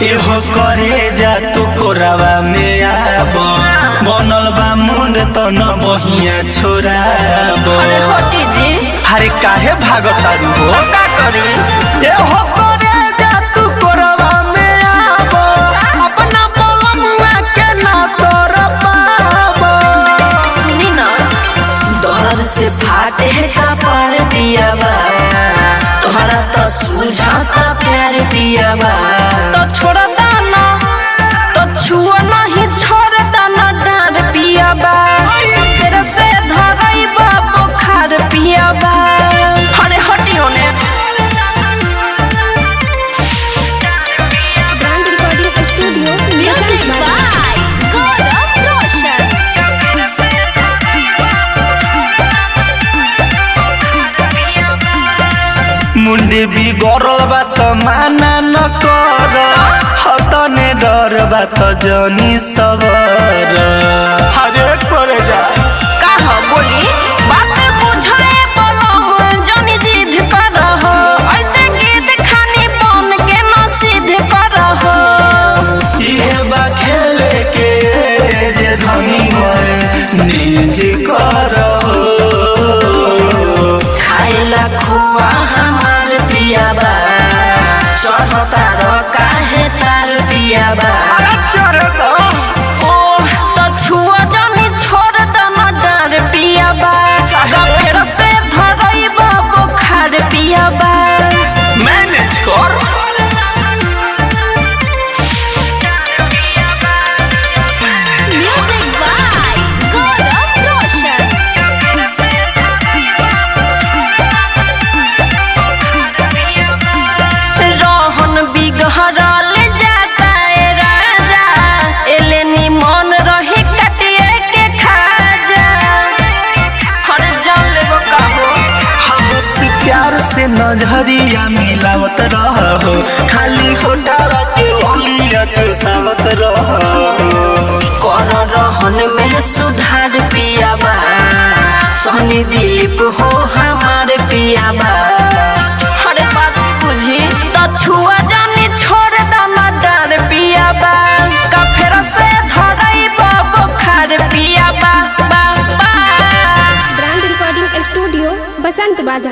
एहो करे जा तू कोरावा में आब बनल बा मुंड तो न बहिया छोराब। अरे हटी जी, अरे काहे भागतारू हो? का करी? एहो करे जा तू कोरावा में आब अपना बलमुआ के ना तोर पाब। सुनी ना, दर्द से फाटे का पर पियावा, तोहरा तो सुझाता प्यार पियावा। तो छोड़ता ना, तो छुआ नहीं छोड़ता ना डार पियावा। फिर से धरई बा बुखार पियावा। अरे हटियो ने। Brand recording studio music by Gaurav Roshan. मुंडी भी गरल बा तो माना न कर हतने डर बा तो जनी सबर। हरे करे जा कहा बोली बात बुझाए बलम जनी जिद कर हो। ऐसे गीत खानी बन के न सिद्ध कर हो। ये बा खेले के जे धनी में निज कर खाएला खोआ हमार पियाबा, चढ़ता रो काहे तार पियाबा। ओ तो छुआ जनी छोड़ दना डार पियाबा। फिर से धरई बा बुखार पियाबा। मैनेज कर। म्यूजिक बाय गौरव रोशन। रोहन बिगहरल जाता ए राजा, एले निमन रही कटिए के खा जा। हर जान लेबो काहो। हमस प्यार से नजरिया मिलावत रहो खाली होठारा के ललिया चुसावत रहो। कर रहन में सुधार पियाबा, सोनी दिलीप हो हमार पियाबा। हर बात बुझी तो छुआ जानी छोड़ दाना डार पियाबा। का फेर से धरई बा बुखार पियाबा। ब्रांड रिकॉर्डिंग स्टूडियो बसंत बाजार।